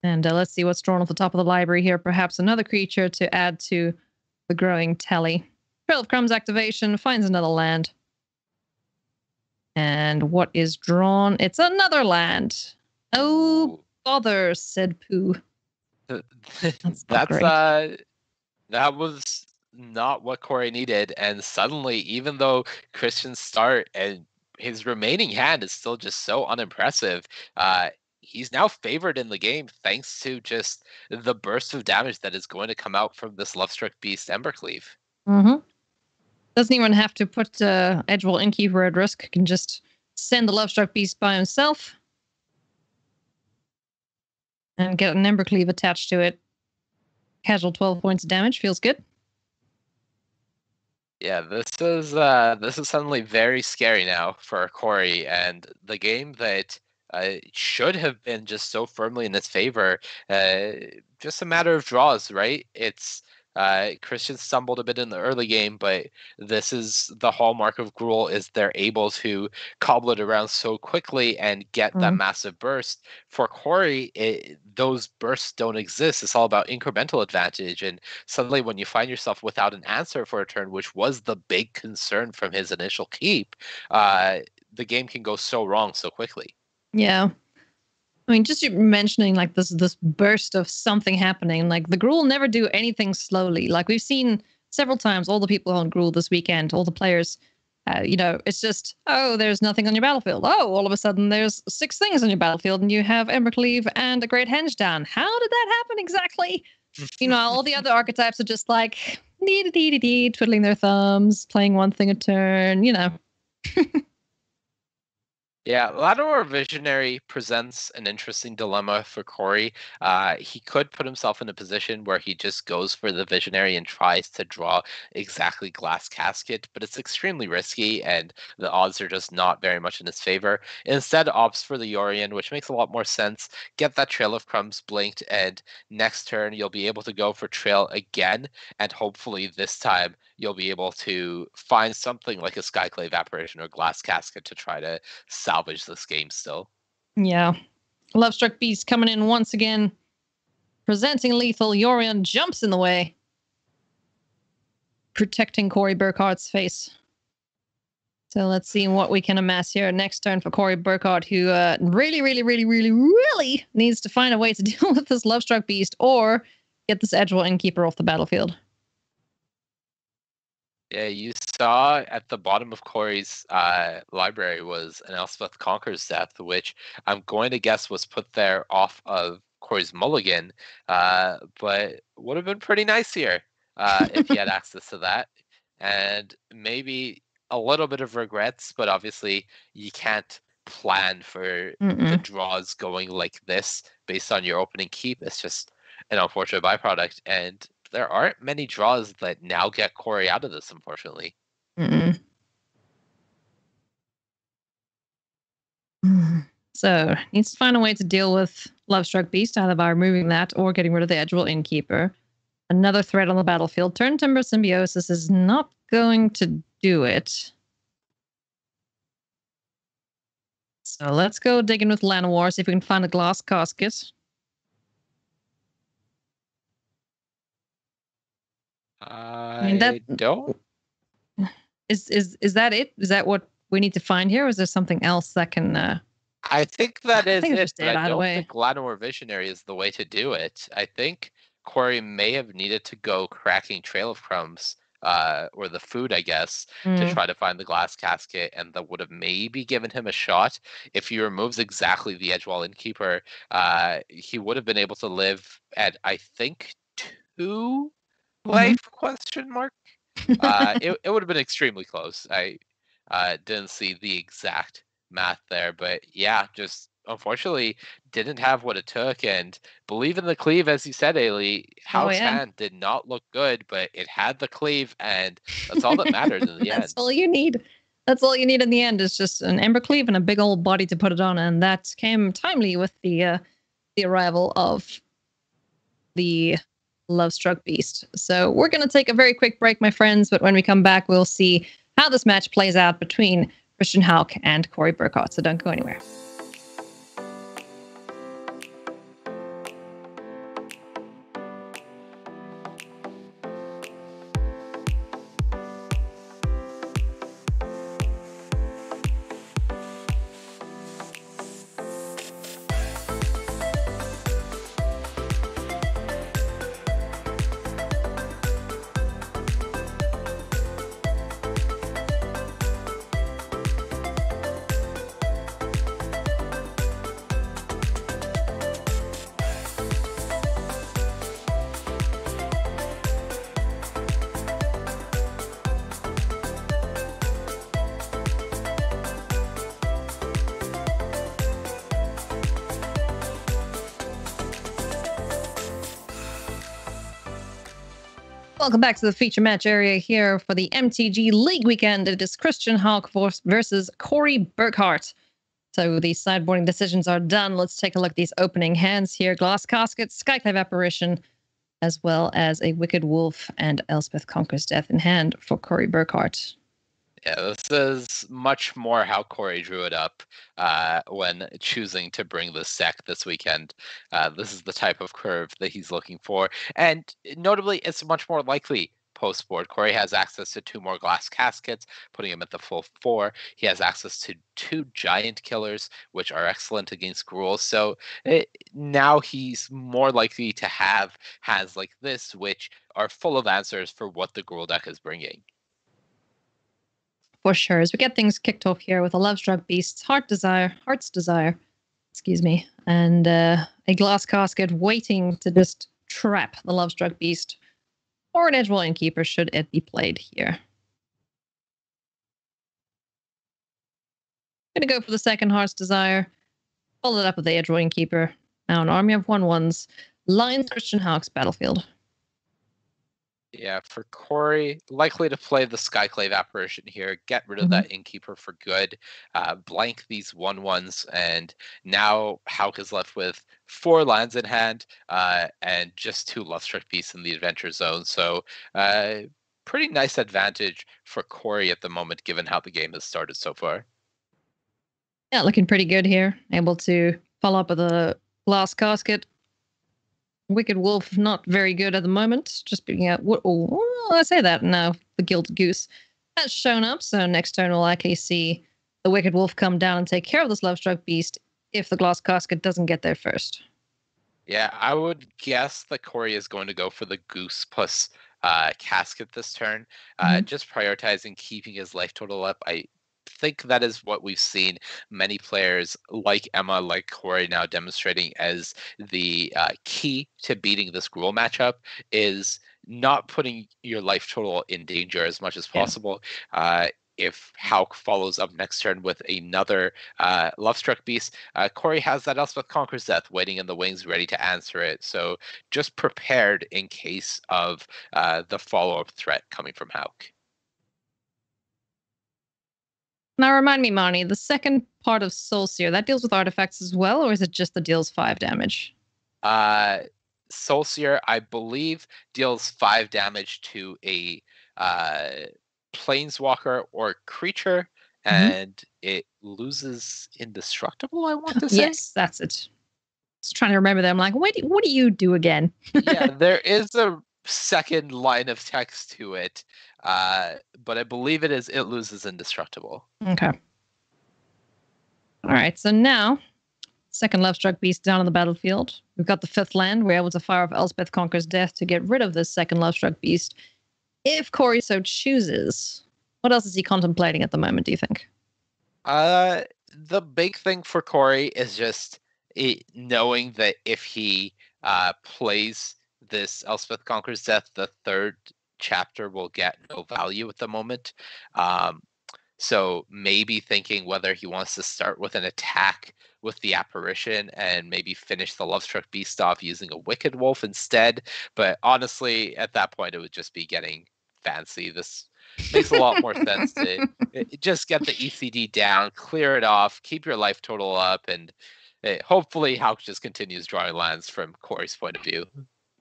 And let's see what's drawn off the top of the library here. Perhaps another creature to add to the growing tally. Trail of Crumbs activation finds another land. And what is drawn? It's another land. Oh, bother, said Pooh. That was not what Corey needed. And suddenly, even though Christian's start and his remaining hand is still just so unimpressive, he's now favored in the game thanks to just the burst of damage that is going to come out from this Lovestruck Beast Embercleave. Mm-hmm. Doesn't even have to put Edgewall Innkeeper at risk. Can just send the Lovestruck Beast by himself and get an Embercleave attached to it. Casual 12 points of damage. Feels good. Yeah, this is suddenly very scary now for Corey, and the game that should have been just so firmly in his favor. Just a matter of draws, right? It's Christian stumbled a bit in the early game, but this is the hallmark of Gruul, is they're able to cobble it around so quickly and get that massive burst. For Corey, those bursts don't exist. It's all about incremental advantage, and suddenly when you find yourself without an answer for a turn, which was the big concern from his initial keep, the game can go so wrong so quickly. Yeah. I mean, just mentioning like this burst of something happening, like the Gruul never do anything slowly. Like we've seen several times, all the people on Gruul this weekend, all the players, it's just, oh, there's nothing on your battlefield. Oh, all of a sudden there's 6 things on your battlefield and you have Embercleave and a Great Henge down. How did that happen exactly? All the other archetypes are just like, dee-dee-dee-dee-dee, twiddling their thumbs, playing one thing a turn, Yeah, Lattimore Visionary presents an interesting dilemma for Corey. He could put himself in a position where he just goes for the Visionary and tries to draw exactly Glass Casket, but it's extremely risky and the odds are just not very much in his favor. Instead, opts for the Yorion, which makes a lot more sense. Get that Trail of Crumbs blinked, and next turn you'll be able to go for Trail again, and hopefully this time you'll be able to find something like a Skyclave Apparition or Glass Casket to try to salvage this game still. Yeah. Lovestruck Beast coming in once again. Presenting lethal. Yorion jumps in the way. Protecting Corey Burkhart's face. So let's see what we can amass here next turn for Corey Burkhart, who really needs to find a way to deal with this Lovestruck Beast or get this Edgewall Innkeeper off the battlefield. Yeah, you saw at the bottom of Corey's library was an Elspeth Conqueror's Death, which I'm going to guess was put there off of Corey's mulligan, but would have been pretty nice here if he had access to that. And maybe a little bit of regrets, but obviously you can't plan for the draws going like this based on your opening keep. It's just an unfortunate byproduct, and there aren't many draws that now get Corey out of this, unfortunately. So, needs to find a way to deal with Lovestruck Beast, either by removing that or getting rid of the Edgewall Innkeeper. Another threat on the battlefield. Turn Timber Symbiosis is not going to do it. So let's go dig in with Llanowar, see if we can find a Glass Casket. I don't. Is that it? Is that what we need to find here, or is there something else that can... I think that is it, but I don't way. think Lattimore Visionary is the way to do it. I think Corey may have needed to go cracking Trail of Crumbs, or the food, I guess, to try to find the Glass Casket, and that would have maybe given him a shot. If he removes exactly the Edgewall Innkeeper, he would have been able to live at, I think, 2 life question mark. It would have been extremely close. I didn't see the exact math there, but yeah, just unfortunately didn't have what it took. And believe in the cleave, as you said, Ailey. House hand did not look good, but it had the cleave, and that's all that matters in the end. That's all you need. That's all you need in the end, is just an Embercleave and a big old body to put it on, and that came timely with the arrival of the Lovestruck Beast. So we're going to take a very quick break, my friends, but when we come back, we'll see how this match plays out between Christian Hauck and Corey Burkhart, so don't go anywhere. Welcome back to the feature match area here for the MTG League weekend. It is Christian Hawk versus Corey Burkhart. So the sideboarding decisions are done. Let's take a look at these opening hands here. Glass Casket, Skyclave Apparition, as well as a Wicked Wolf and Elspeth Conquers Death in hand for Corey Burkhart. Yeah, this is much more how Corey drew it up when choosing to bring this deck this weekend. This is the type of curve that he's looking for. And notably, it's much more likely post-board. Corey has access to 2 more Glass Caskets, putting him at the full 4. He has access to 2 Giant Killers, which are excellent against Gruul. So now he's more likely to have hands like this, which are full of answers for what the Gruul deck is bringing. For sure. As we get things kicked off here with a Lovestruck Beast, Heart's Desire, excuse me, and a Glass Casket waiting to just trap the Lovestruck Beast, or an Edgewalling Keeper should it be played here. Gonna go for the second Heart's Desire, follow it up with the Edgewalling Keeper. Now an army of 1/1s lines Christian Hawk's battlefield. Yeah, for Corey, likely to play the Skyclave Apparition here, get rid of that Innkeeper for good, blank these 1/1s, and now Hauk is left with 4 lands in hand and just 2 Lovestruck Beasts in the Adventure Zone. So pretty nice advantage for Corey at the moment, given how the game has started so far. Yeah, looking pretty good here. Able to follow up with a Glass Casket. Wicked Wolf, not very good at the moment. Just picking out. Oh, I say that now. The Gilded Goose has shown up, so next turn we'll likely see the Wicked Wolf come down and take care of this Lovestruck Beast if the Glass Casket doesn't get there first. Yeah, I would guess that Corey is going to go for the Goose plus Casket this turn, just prioritizing keeping his life total up. I think that is what we've seen many players like Emma, like Corey now demonstrating as the key to beating this Gruul matchup is not putting your life total in danger as much as possible. If Hauk follows up next turn with another Lovestruck Beast, Corey has that Elspeth Conquers Death waiting in the wings, ready to answer it. So just prepared in case of the follow-up threat coming from Hauk. Now remind me, Marnie, the second part of Soul Seer, that deals with artifacts as well, or is it just the deals 5 damage? Soul Seer, I believe, deals 5 damage to a planeswalker or creature, and it loses indestructible, I want to say. Yes, that's it. Just trying to remember that. I'm like, what do you do again? Yeah, there is a second line of text to it, but I believe it loses indestructible. Okay. All right, so now, second Lovestruck Beast down on the battlefield. We've got the 5th land. We're able to fire off Elspeth Conquers Death to get rid of this second Lovestruck Beast. If Corey so chooses, what else is he contemplating at the moment, do you think? The big thing for Corey is just knowing that if he plays this Elspeth Conquers Death, the 3rd chapter will get no value at the moment. So maybe thinking whether he wants to start with an attack with the Apparition and maybe finish the Lovestruck Beast off using a Wicked Wolf instead. But honestly, at that point, it would just be getting fancy. This makes a lot more sense to just get the ECD down, clear it off, keep your life total up, and hopefully Hauk just continues drawing lands from Corey's point of view.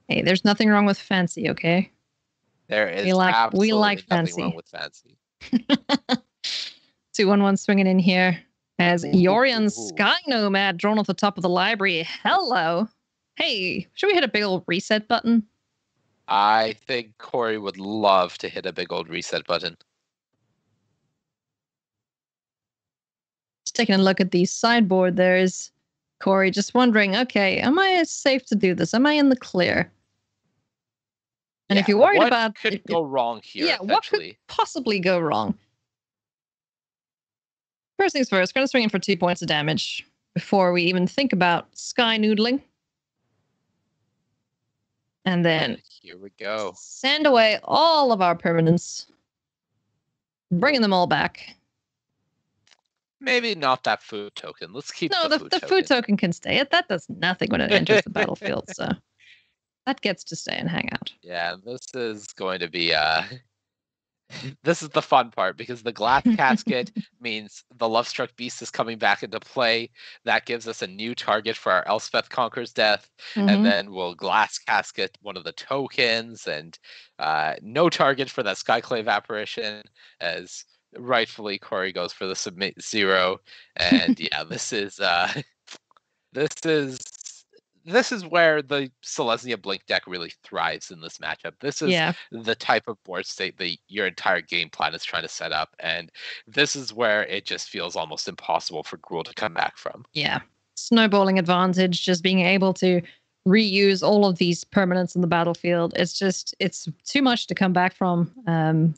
Hey, there's nothing wrong with fancy, okay? There is we like nothing fancy. wrong with fancy. 2/1/1 swinging in here as Yorion Sky Nomad drawn off the top of the library. Hello. Hey, should we hit a big old reset button? I think Corey would love to hit a big old reset button. Just taking a look at the sideboard, there's Corey just wondering, okay, am I safe to do this? Am I in the clear? And if you're worried about what could go wrong here, yeah, what could possibly go wrong? First things first, going to swing in for 2 points of damage before we even think about sky noodling. And then here we go. Send away all of our permanents, bringing them all back. Maybe not that food token. Let's keep the food token can stay. That does nothing when it enters the battlefield. So That gets to stay and hang out. Yeah, this is going to be this is the fun part because the glass casket means the Lovestruck Beast is coming back into play. That gives us a new target for our Elspeth Conquers Death, and then we'll glass casket one of the tokens, and no target for that Skyclave apparition, as rightfully Corey goes for the submit 0. And yeah, this is this is where the Selesnya Blink deck really thrives in this matchup. This is the type of board state that your entire game plan is trying to set up, and this is where it just feels almost impossible for Gruul to come back from. Yeah. Snowballing advantage, just being able to reuse all of these permanents in the battlefield. It's too much to come back from.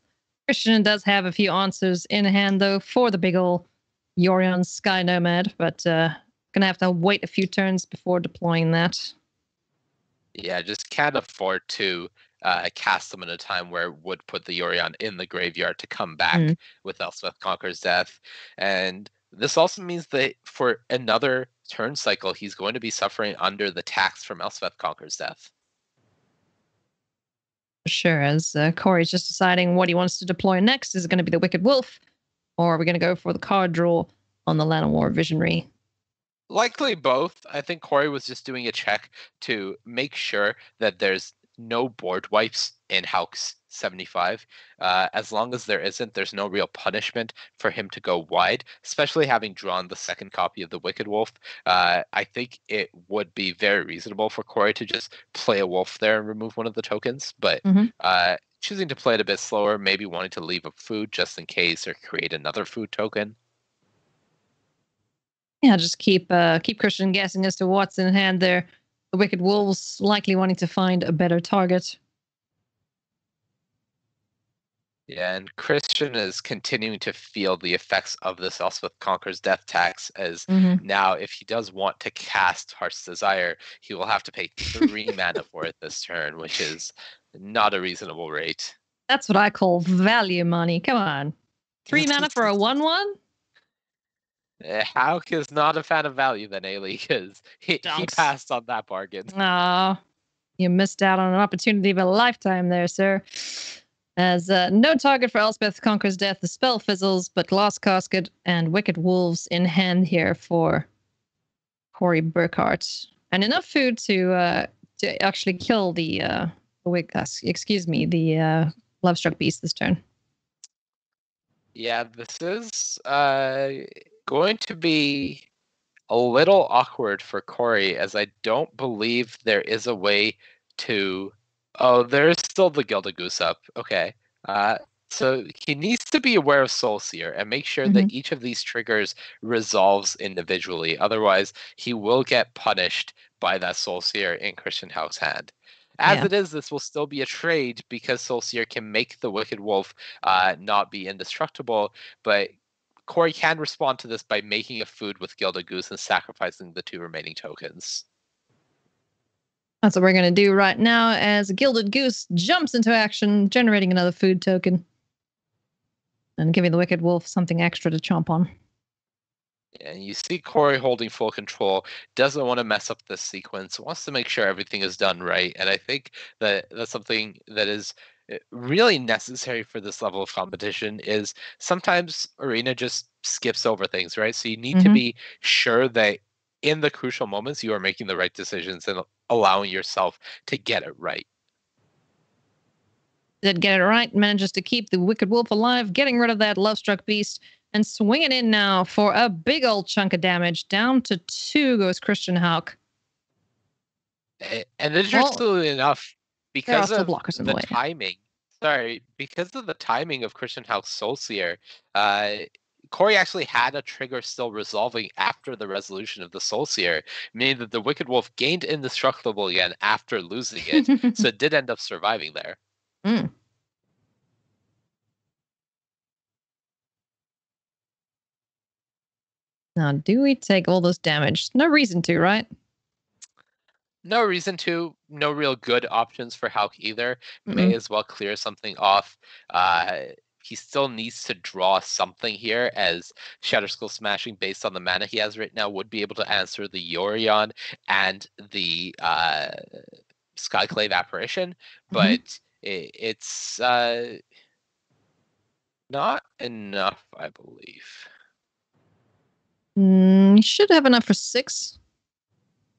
Christian does have a few answers in hand, though, for the big ol' Yorion Sky Nomad, but gonna have to wait a few turns before deploying that. Yeah, just can't afford to cast them in a time where it would put the Yorion in the graveyard to come back with Elspeth Conquers Death. And this also means that for another turn cycle, he's going to be suffering under the tax from Elspeth Conquers Death. Sure, as Corey's just deciding what he wants to deploy next. Is it going to be the Wicked Wolf, or are we going to go for the card draw on the Llanowar Visionary? Likely both. I think Corey was just doing a check to make sure that there's no board wipes in Hauk's 75. As long as there isn't, there's no real punishment for him to go wide, especially having drawn the second copy of the Wicked Wolf. I think it would be very reasonable for Corey to just play a wolf there and remove one of the tokens, but choosing to play it a bit slower, maybe wanting to leave a food just in case or create another food token. Yeah, just keep Christian guessing as to what's in hand there. The Wicked Wolves likely wanting to find a better target. Yeah, and Christian is continuing to feel the effects of this Elspeth Conquers Death tax, as now if he does want to cast Heart's Desire, he will have to pay 3 mana for it this turn, which is not a reasonable rate. That's what I call value money. Come on. 3 mana for a 1/1? Hauk is not a fan of value then, Ailey, because he passed on that bargain. Oh, you missed out on an opportunity of a lifetime there, sir. As no target for Elspeth Conquers Death, the spell fizzles, but Glass Casket and Wicked Wolves in hand here for Corey Burkhart. And enough food to actually kill the Lovestruck Beast this turn. Yeah, this is going to be a little awkward for Corey, as I don't believe there is a way to... Oh, there's still the Gilded Goose up. Okay. So he needs to be aware of Soulseer and make sure that each of these triggers resolves individually. Otherwise, he will get punished by that Soulseer in Christian Hauk's hand. As it is, this will still be a trade because Soulseer can make the Wicked Wolf not be indestructible, but Corey can respond to this by making a food with Gilded Goose and sacrificing the 2 remaining tokens. That's what we're going to do right now as Gilded Goose jumps into action, generating another food token. And giving the Wicked Wolf something extra to chomp on. And you see Corey holding full control, doesn't want to mess up this sequence, wants to make sure everything is done right. And I think that that's something that is really necessary for this level of competition. Is sometimes Arena just skips over things, right? So you need to be sure that in the crucial moments you are making the right decisions and allowing yourself to get it right. Did get it right, manages to keep the Wicked Wolf alive, getting rid of that Lovestruck Beast, and swinging in now for a big old chunk of damage. Down to 2 goes Christian Hauk. And interestingly enough, because of the timing, because of the timing of Christian Hauk's Soulseer, Corey actually had a trigger still resolving after the resolution of the Soulseer, meaning that the Wicked Wolf gained indestructible again after losing it, so it did end up surviving there. Now, do we take all this damage? No reason to, right? No reason to. No real good options for Hauk either. May as well clear something off. He still needs to draw something here, as Shatterskull Smashing, based on the mana he has right now, would be able to answer the Yorion and the Skyclave Apparition, but it's not enough, I believe. You should have enough for 6.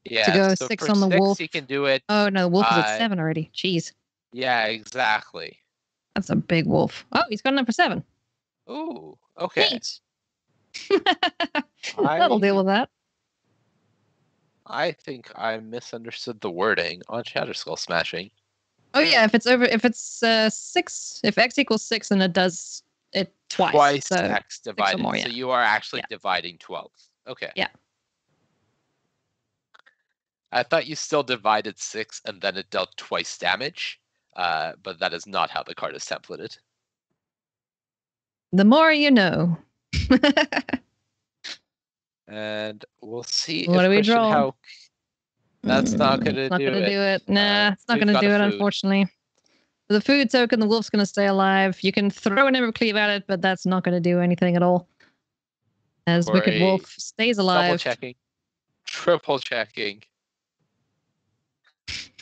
Yeah, to go so 6 for on the 6, wolf. you can do it. Oh no, the wolf is at 7 already. Jeez. Yeah, exactly. That's a big wolf. Oh, he's got enough for 7. Ooh, okay. 8. That'll deal with that. I think I misunderstood the wording on Shatterskull Smashing. Oh yeah, if it's 6, if x equals 6, then it does it twice. Twice so x divided. more, yeah. So you are actually dividing 12. Okay. Yeah. I thought you still divided 6 and then it dealt twice damage, but that is not how the card is templated. The more you know. And we'll see What if do we Christian draw? Hauk. That's not going to Not do gonna it. do it. Nah, it's not we've going to got do a it, food. unfortunately. For the food token, the wolf's going to stay alive. You can throw an Emerald Cleave at it, but that's not going to do anything at all. As Wicked Corey, Wolf stays alive. Double checking. Triple checking.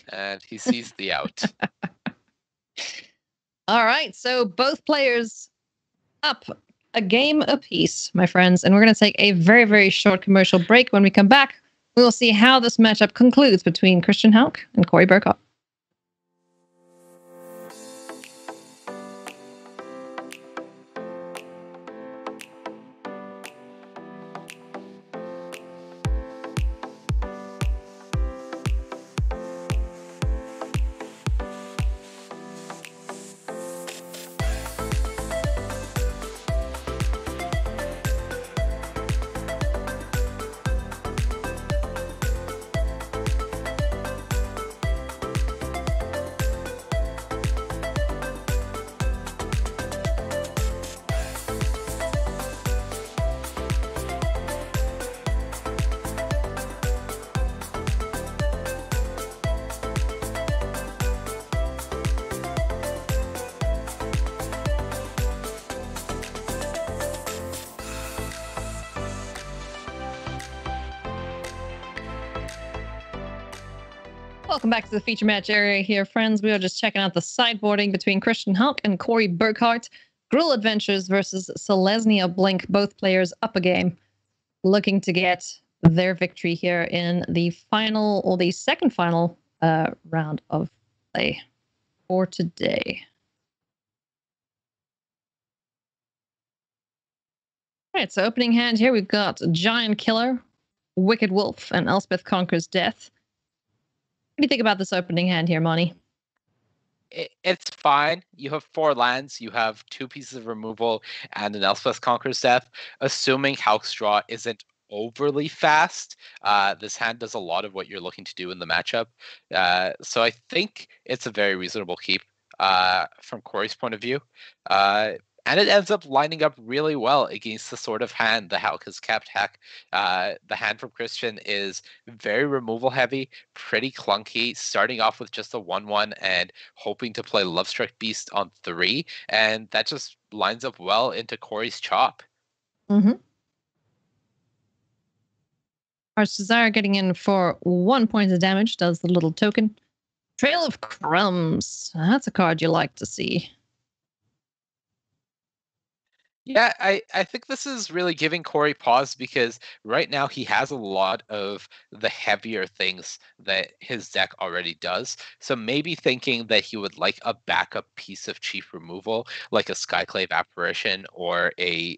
And he sees the out. All right, so both players up a game apiece, my friends. And we're going to take a very, very short commercial break. When we come back, we will see how this matchup concludes between Christian Hauk and Corey Burkhart. Welcome back to the feature match area here, friends. We are just checking out the sideboarding between Christian Hauk and Corey Burkhart. Gruul Adventures versus Selesnya Blink, both players up a game, looking to get their victory here in the final, or the second final round of play for today. All right, so opening hand here, we've got Giant Killer, Wicked Wolf, and Elspeth Conquers Death. What do you think about this opening hand here, Monty? It's fine. You have 4 lands. You have 2 pieces of removal and an Elspeth Conquers Death. Assuming Hauk's draw isn't overly fast, this hand does a lot of what you're looking to do in the matchup. So I think it's a very reasonable keep from Corey's point of view. And it ends up lining up really well against the sort of hand the Hauk has kept. The hand from Christian is very removal heavy, pretty clunky, starting off with just a 1/1 and hoping to play Lovestruck Beast on 3. And that just lines up well into Corey's chop. Heart's Desire getting in for 1 point of damage, does the little token. Trail of Crumbs. That's a card you like to see. Yeah, I think this is really giving Corey pause because right now he has a lot of the heavier things that his deck already does. So maybe thinking that he would like a backup piece of cheap removal, like a Skyclave Apparition or a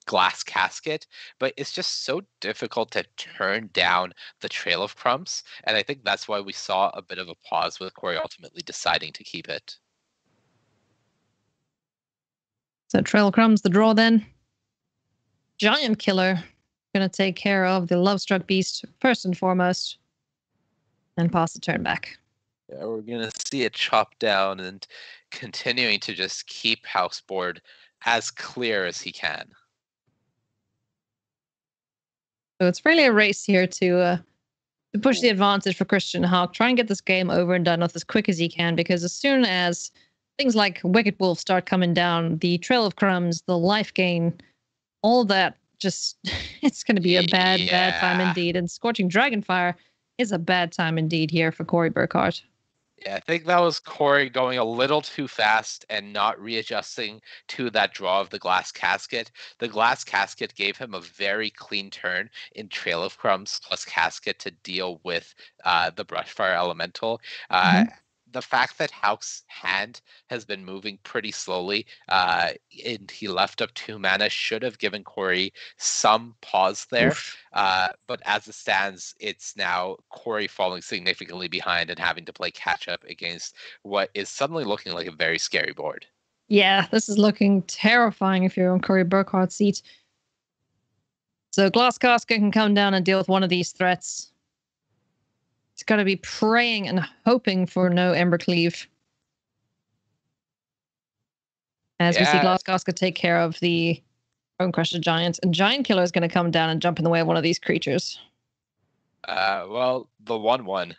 Glass Casket, but it's just so difficult to turn down the Trail of Crumbs. And I think that's why we saw a bit of a pause with Corey ultimately deciding to keep it. So Trail of Crumbs, the draw then. Giant Killer, going to take care of the Lovestruck Beast first and foremost, and pass the turn back. Yeah, we're going to see it chop down and continuing to just keep Hauk's board as clear as he can. So it's really a race here to push the advantage for Christian Hauk. Try and get this game over and done with as quick as he can, because as soon as things like Wicked Wolf start coming down, the Trail of Crumbs, the life gain, all that, just it's going to be a bad time indeed. And Scorching Dragonfire Is a bad time indeed here for Corey Burkhart. Yeah, I think that was Corey going a little too fast and not readjusting to that draw of the glass casket. The glass casket gave him a very clean turn in Trail of Crumbs plus casket to deal with the Brushfire Elemental. The fact that Hauk's hand has been moving pretty slowly, and he left up 2 mana, should have given Corey some pause there. But as it stands, it's now Corey falling significantly behind and having to play catch up against what is suddenly looking like a very scary board. Yeah, this is looking terrifying if you're on Corey Burkhart's seat. So Glass Casket can come down and deal with one of these threats. He's got to be praying and hoping for no Embercleave. As we see Glass Casket take care of the Bonecrusher Giant. And Giant Killer is going to come down and jump in the way of one of these creatures. Well, the 1/1,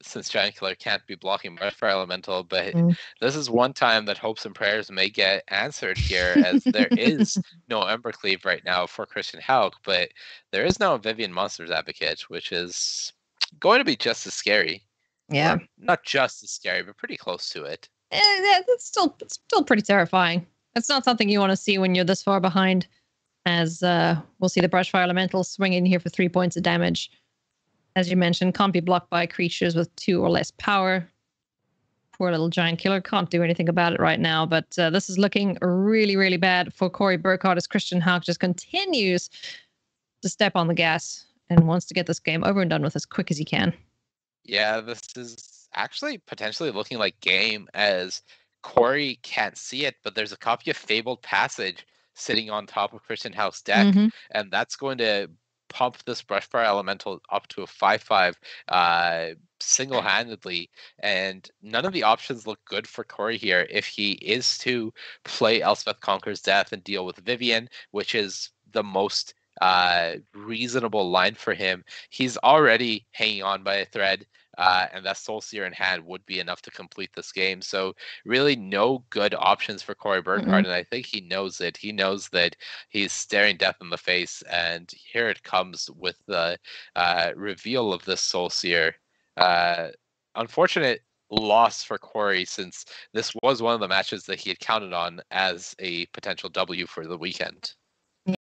since Giant Killer can't be blocking Brushfire Elemental, but this is one time that hopes and prayers may get answered here, as there is no Embercleave right now for Christian Hauk, but there is now a Vivian Monsters Advocate, which is going to be just as scary. Yeah. Or not just as scary, but pretty close to it. It's still pretty terrifying. It's not something you want to see when you're this far behind, as we'll see the Brushfire Elemental swing in here for 3 points of damage. As you mentioned, can't be blocked by creatures with 2 or less power. Poor little Giant Killer can't do anything about it right now, but this is looking really, really bad for Corey Burkhart as Christian Hauk just continues to step on the gas and wants to get this game over and done with as quick as he can. Yeah, this is actually potentially looking like game, as Corey can't see it, but there's a copy of Fabled Passage sitting on top of Christian Hauk's deck, and that's going to pump this Brushfire Elemental up to a 5/5 single-handedly, and none of the options look good for Corey here if he is to play Elspeth Conquers Death and deal with Vivian, which is the most reasonable line for him. He's already hanging on by a thread, and that Soulseer in hand would be enough to complete this game. So really no good options for Corey Burkhart, and I think he knows it. He knows that he's staring death in the face, and here it comes with the reveal of this Soulseer. Unfortunate loss for Corey, since this was one of the matches that he had counted on as a potential W for the weekend.